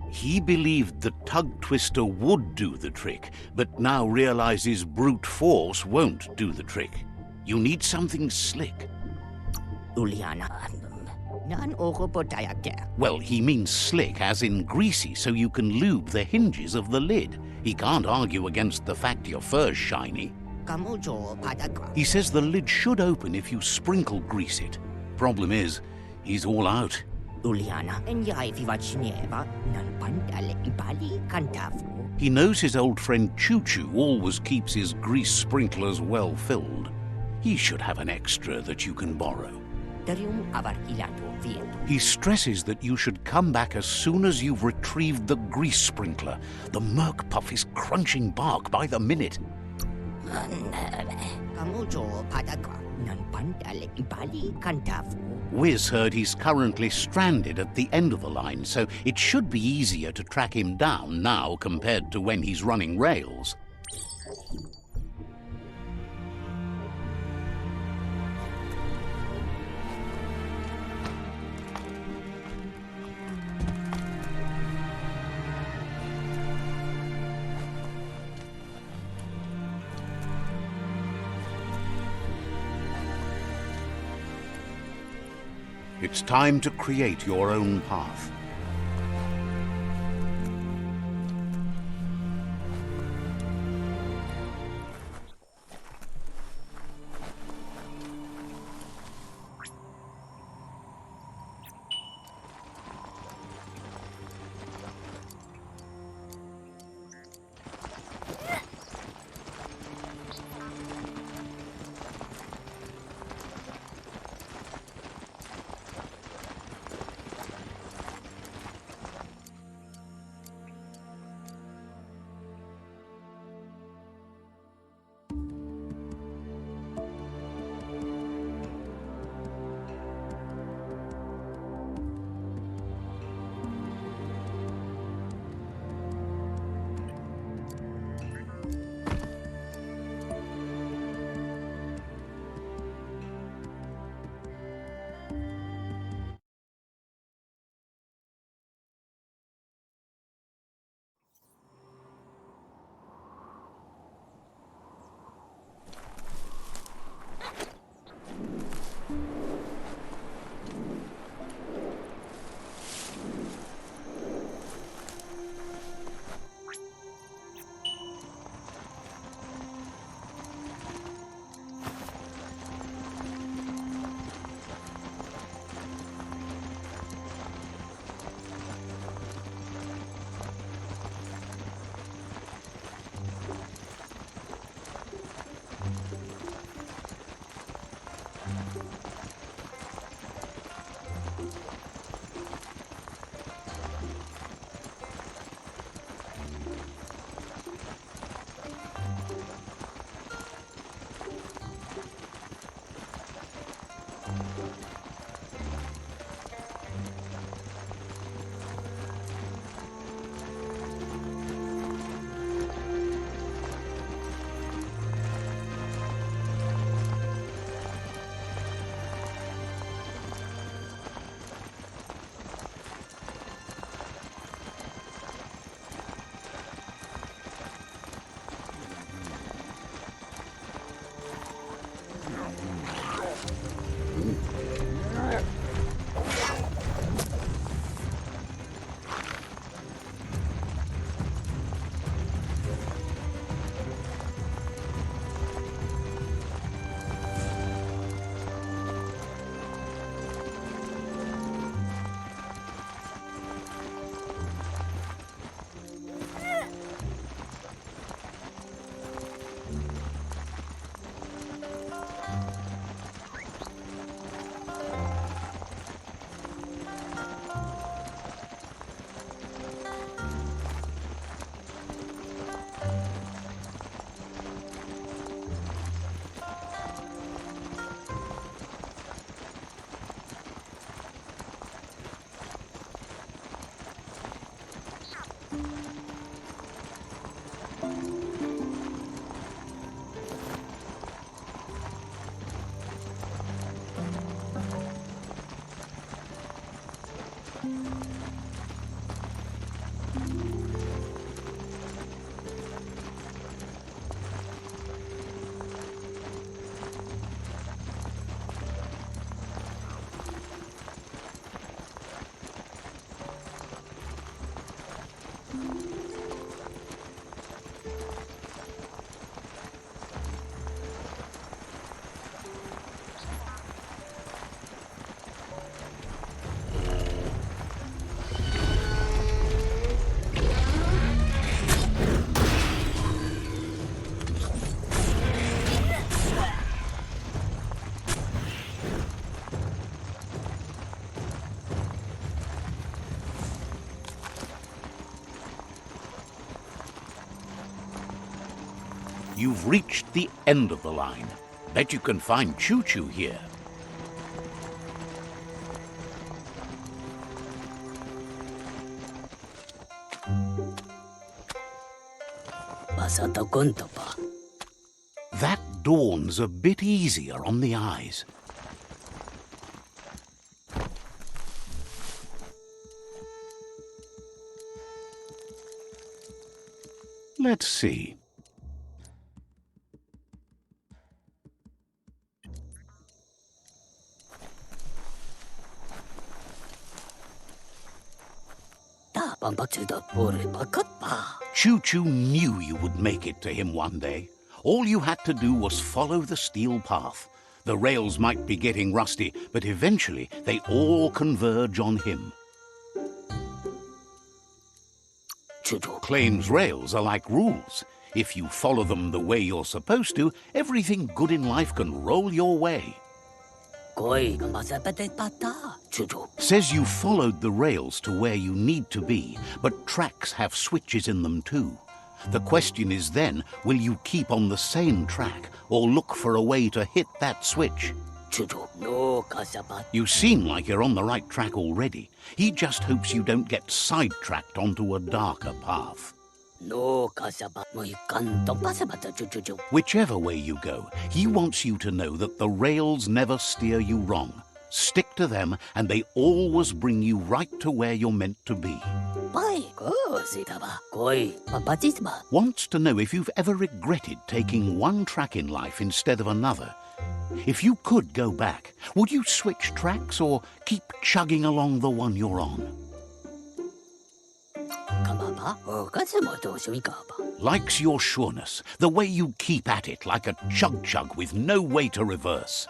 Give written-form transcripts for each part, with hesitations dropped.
He believed the tug twister would do the trick, but now realizes brute force won't do the trick. You need something slick. Well, he means slick as in greasy, so you can lube the hinges of the lid. He can't argue against the fact your fur's shiny. He says the lid should open if you sprinkle grease it. Problem is, he's all out. He knows his old friend Choo-Choo always keeps his grease sprinklers well filled. He should have an extra that you can borrow. He stresses that you should come back as soon as you've retrieved the grease sprinkler. The Merc Puff is crunching bark by the minute. Wiz heard he's currently stranded at the end of the line, so it should be easier to track him down now compared to when he's running rails. It's time to create your own path. You've reached the end of the line. Bet you can find Choo-Choo here. That dawn's a bit easier on the eyes. Let's see. Choo-Choo knew you would make it to him one day. All you had to do was follow the steel path. The rails might be getting rusty, but eventually they all converge on him. Claims rails are like rules. If you follow them the way you're supposed to, everything good in life can roll your way. Says you followed the rails to where you need to be, but tracks have switches in them too. The question is then, will you keep on the same track or look for a way to hit that switch? You seem like you're on the right track already. He just hopes you don't get sidetracked onto a darker path. Whichever way you go, he wants you to know that the rails never steer you wrong. Stick to them and they always bring you right to where you're meant to be. Wants to know if you've ever regretted taking one track in life instead of another. If you could go back, would you switch tracks or keep chugging along the one you're on? Likes your sureness, the way you keep at it like a chug-chug with no way to reverse.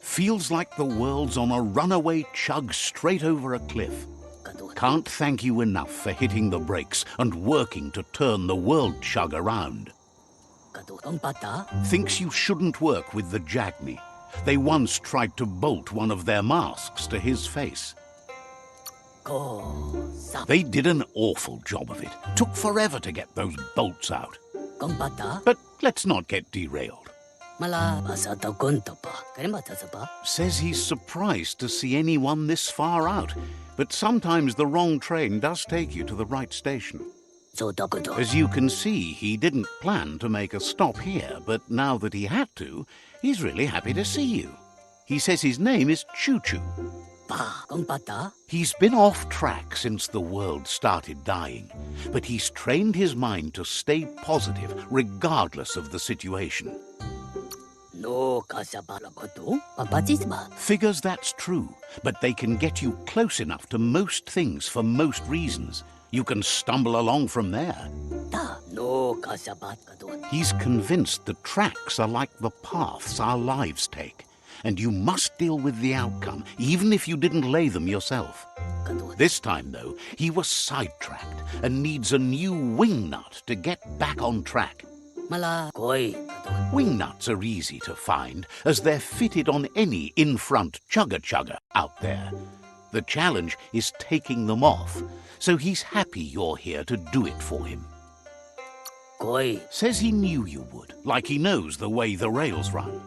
Feels like the world's on a runaway chug straight over a cliff. Can't thank you enough for hitting the brakes and working to turn the world chug around. Thinks you shouldn't work with the Jagni. They once tried to bolt one of their masks to his face. They did an awful job of it. Took forever to get those bolts out. But let's not get derailed. Says he's surprised to see anyone this far out, but sometimes the wrong train does take you to the right station. As you can see, he didn't plan to make a stop here, but now that he had to, he's really happy to see you. He says his name is Choo-Choo. He's been off track since the world started dying, but he's trained his mind to stay positive regardless of the situation. Figures that's true, but they can get you close enough to most things for most reasons. You can stumble along from there. He's convinced the tracks are like the paths our lives take, and you must deal with the outcome, even if you didn't lay them yourself. This time, though, he was sidetracked and needs a new Wingnut to get back on track. Wingnuts are easy to find, as they're fitted on any in-front chugger-chugger out there. The challenge is taking them off, so he's happy you're here to do it for him. Says he knew you would, like he knows the way the rails run.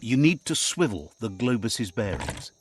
You need to swivel the globus's bearings.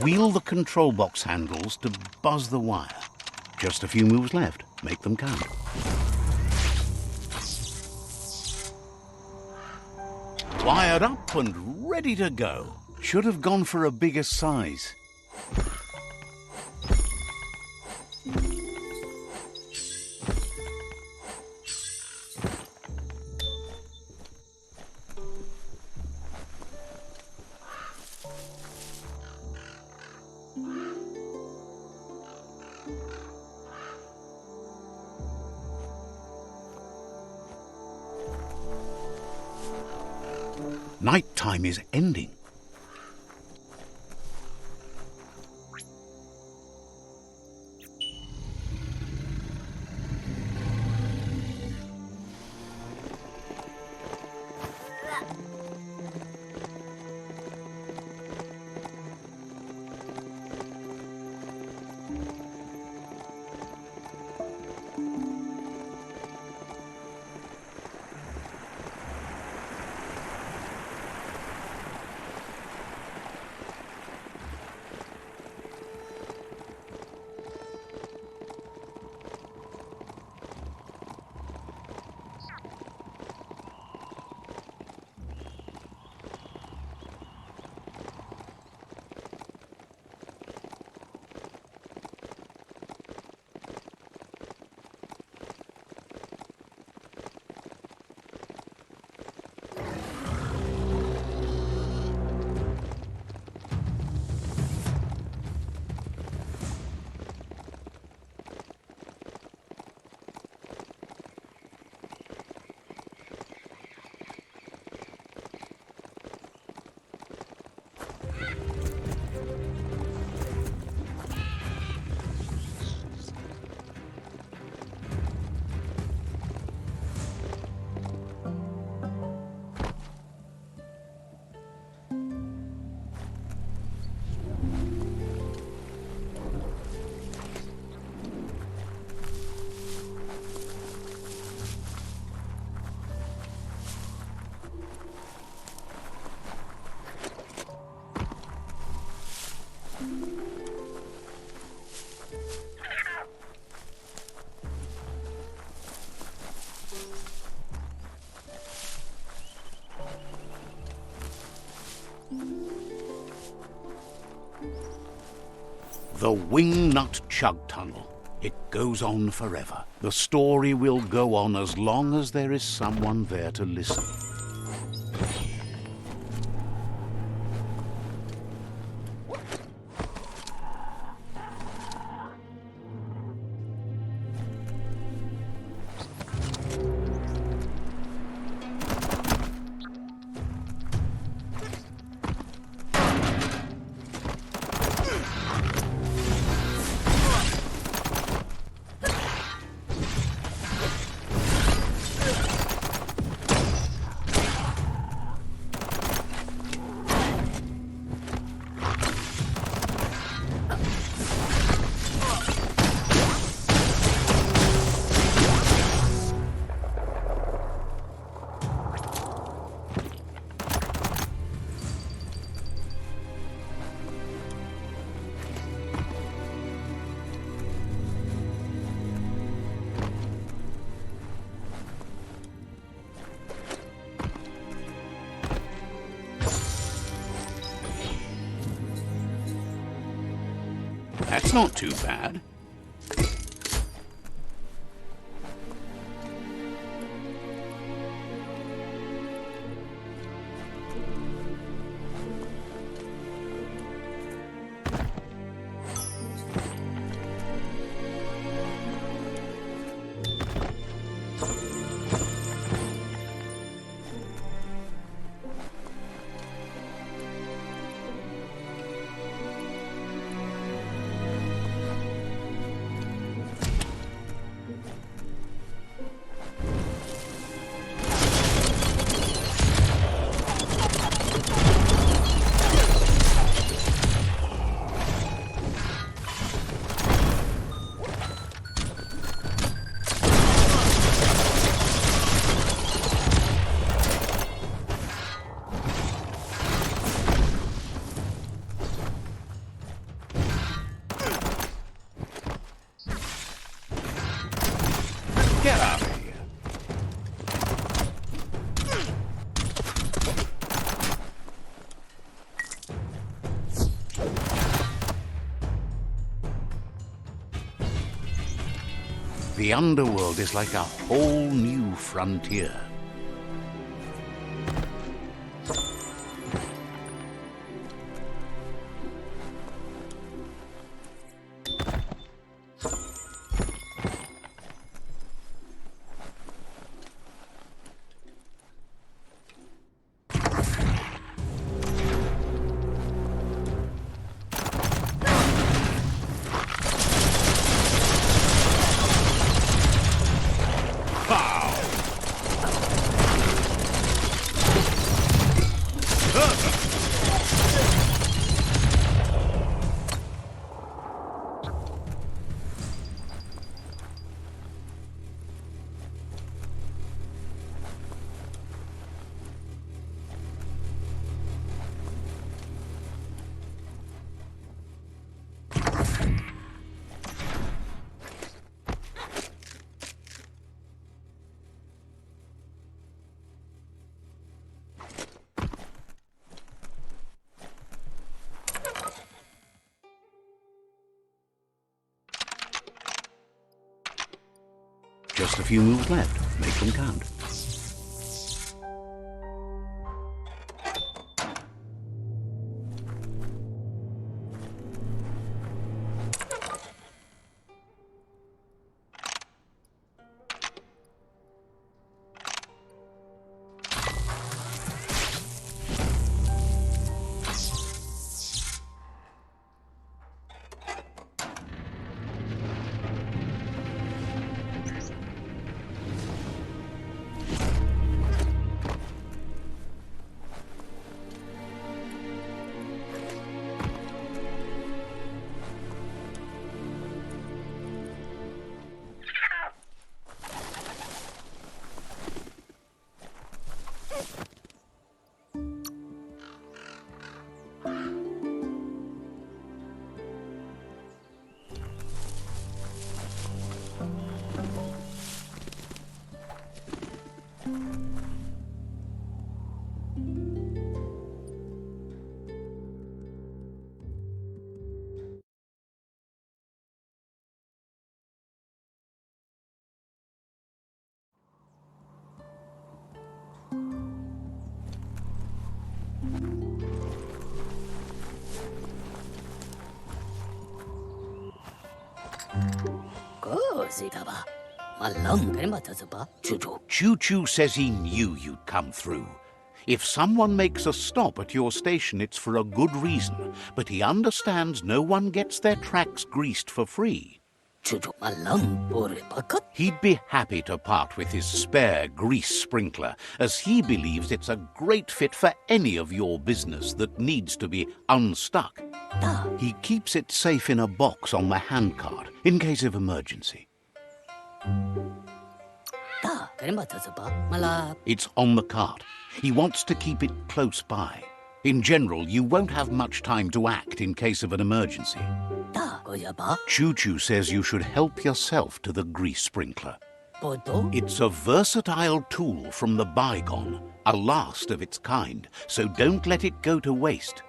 Wheel the control box handles to buzz the wire. Just a few moves left. Make them count. Wired up and ready to go. Should have gone for a bigger size. Nighttime is ending. The Wingnut Chug Tunnel. It goes on forever. The story will go on as long as there is someone there to listen. That's not too bad. The underworld is like a whole new frontier. Just a few moves left. Make them count. Choo-Choo says he knew you'd come through. If someone makes a stop at your station, it's for a good reason, but he understands no one gets their tracks greased for free. He'd be happy to part with his spare grease sprinkler, as he believes it's a great fit for any of your business that needs to be unstuck. He keeps it safe in a box on the handcart, in case of emergency. It's on the cart. He wants to keep it close by. In general, you won't have much time to act in case of an emergency. Choo-Choo says you should help yourself to the grease sprinkler. It's a versatile tool from the bygone, a last of its kind, so don't let it go to waste.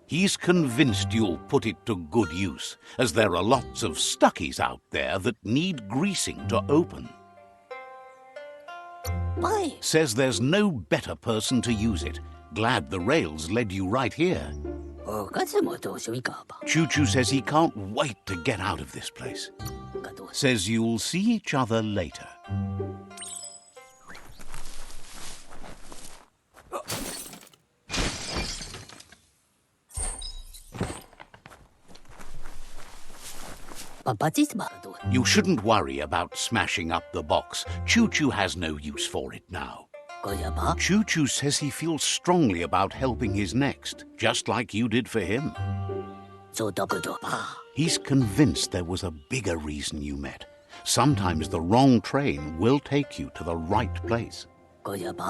He's convinced you'll put it to good use, as there are lots of stuckies out there that need greasing to open. Says there's no better person to use it. Glad the rails led you right here. Choo-Choo says he can't wait to get out of this place. Says you'll see each other later. You shouldn't worry about smashing up the box. Choo-Choo has no use for it now. Choo-Choo says he feels strongly about helping his next, just like you did for him. He's convinced there was a bigger reason you met. Sometimes the wrong train will take you to the right place.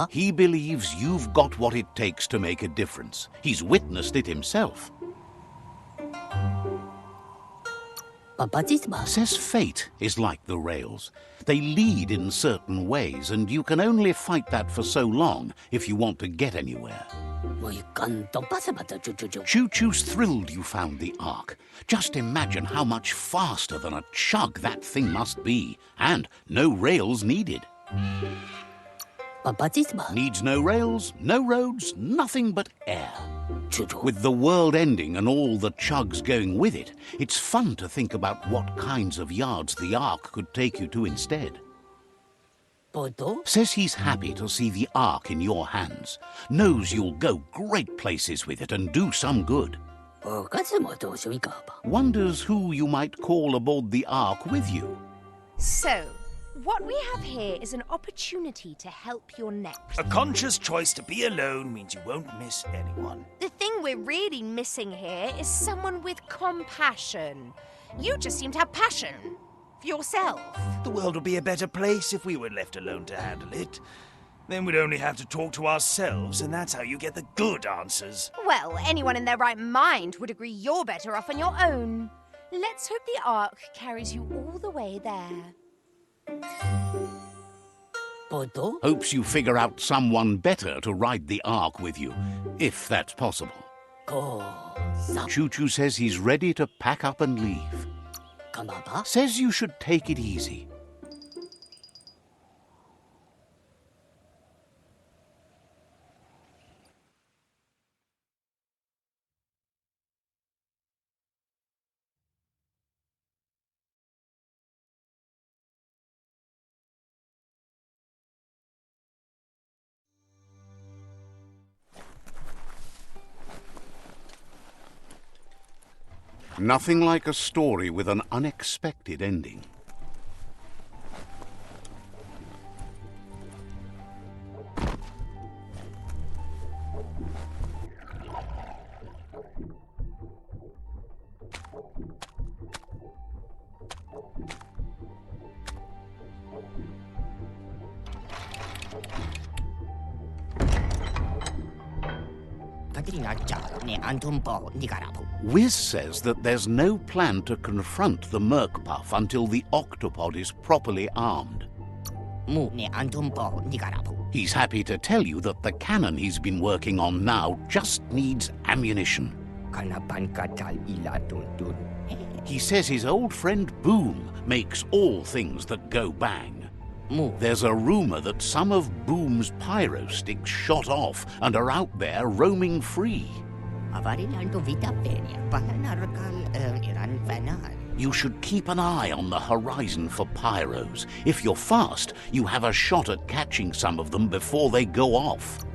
He believes you've got what it takes to make a difference. He's witnessed it himself. Says fate is like the rails. They lead in certain ways, and you can only fight that for so long if you want to get anywhere. Choo-Choo's thrilled you found the Ark. Just imagine how much faster than a chug that thing must be. And no rails needed. Needs no rails, no roads, nothing but air. With the world ending and all the chugs going with it, it's fun to think about what kinds of yards the Ark could take you to instead. Says he's happy to see the Ark in your hands. Knows you'll go great places with it and do some good. Wonders who you might call aboard the Ark with you. So, what we have here is an opportunity to help your next. A conscious choice to be alone means you won't miss anyone. The thing we're really missing here is someone with compassion. You just seem to have passion. For yourself. The world would be a better place if we were left alone to handle it. Then we'd only have to talk to ourselves, and that's how you get the good answers. Well, anyone in their right mind would agree you're better off on your own. Let's hope the Ark carries you all the way there. Hopes you figure out someone better to ride the Ark with you, if that's possible. Choo-Choo says he's ready to pack up and leave. Says you should take it easy. Nothing like a story with an unexpected ending. Wiz says that there's no plan to confront the Merc-Puff until the octopod is properly armed. He's happy to tell you that the cannon he's been working on now just needs ammunition. He says his old friend Boom makes all things that go bang. There's a rumor that some of Boom's pyro sticks shot off and are out there roaming free. You should keep an eye on the horizon for pyros. If you're fast, you have a shot at catching some of them before they go off.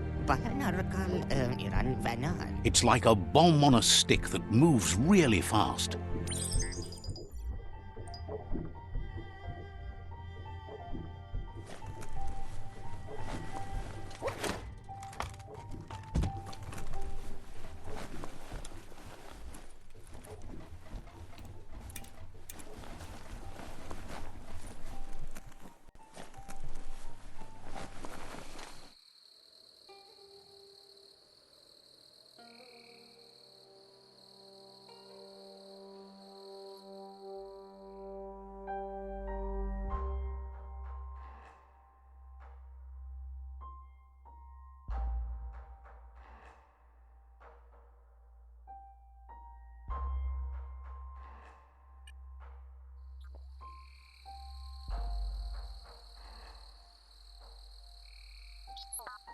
It's like a bomb on a stick that moves really fast.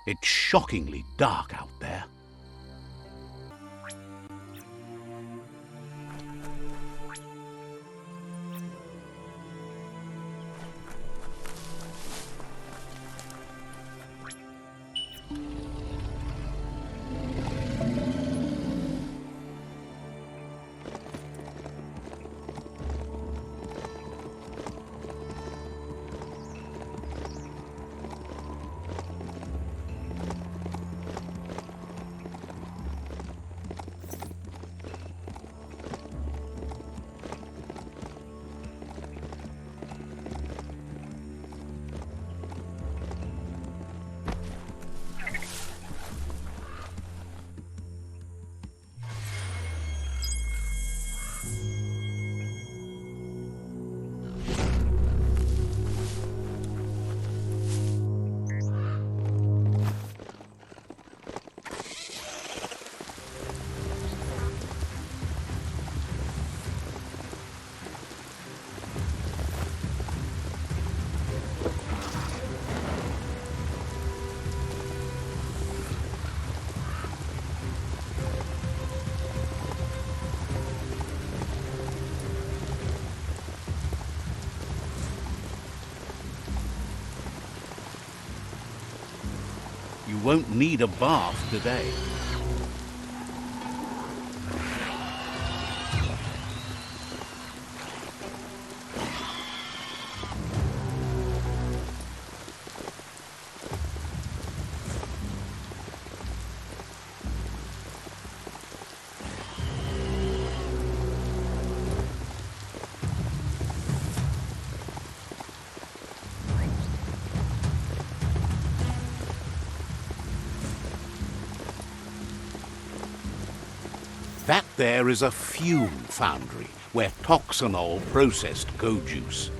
It's shockingly dark out there. won't need a bath today. That there is a fume foundry where toxanol processed go-juice.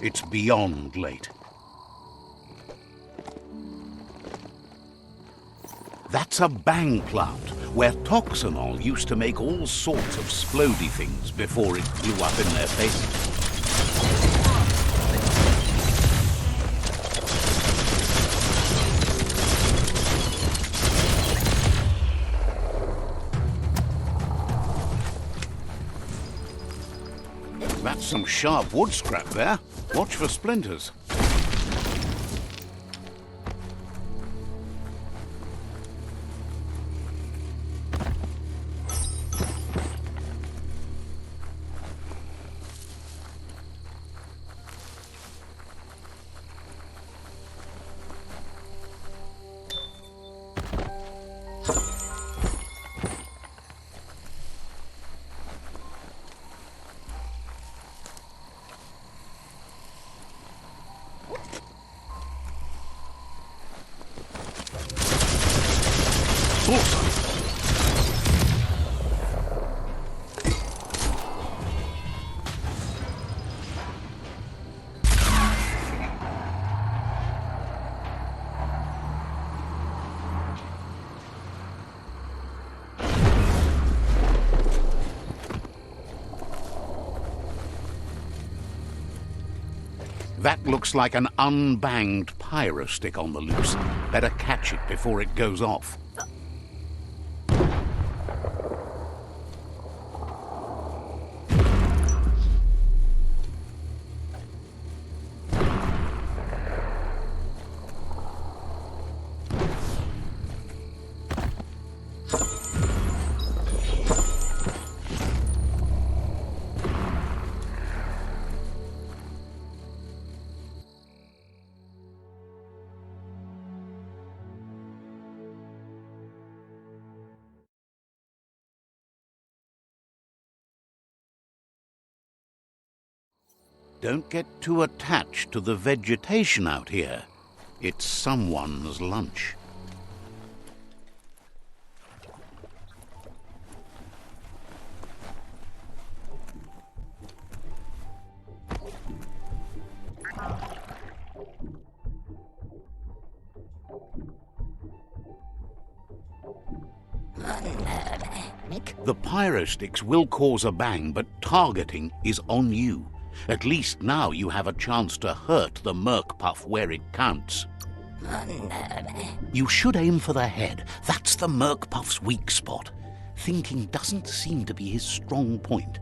It's beyond late. That's a bang plant, where toxanol used to make all sorts of splody things before it blew up in their faces. That's some sharp wood scrap there. Watch for splinters. That looks like an unbanged pyro stick on the loose. Better catch it before it goes off. Don't get too attached to the vegetation out here. It's someone's lunch. The pyro sticks will cause a bang, but targeting is on you. At least now you have a chance to hurt the Merc Puff where it counts. You should aim for the head. That's the Merc Puff's weak spot. Thinking doesn't seem to be his strong point.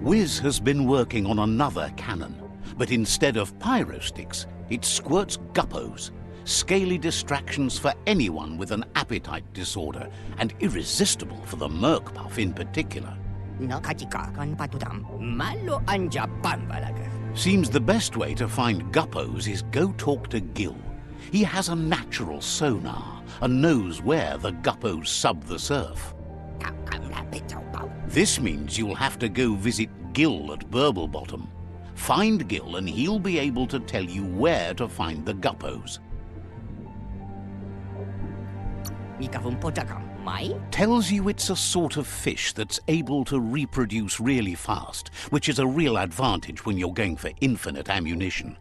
Wiz has been working on another cannon, but instead of pyro sticks, it squirts guppos, scaly distractions for anyone with an appetite disorder, and irresistible for the merc-puff in particular. Seems the best way to find guppos is go talk to Gil. He has a natural sonar and knows where the guppos sub the surf. This means you'll have to go visit Gil at Burblebottom. Find Gil and he'll be able to tell you where to find the guppos. Tells you it's a sort of fish that's able to reproduce really fast, which is a real advantage when you're going for infinite ammunition.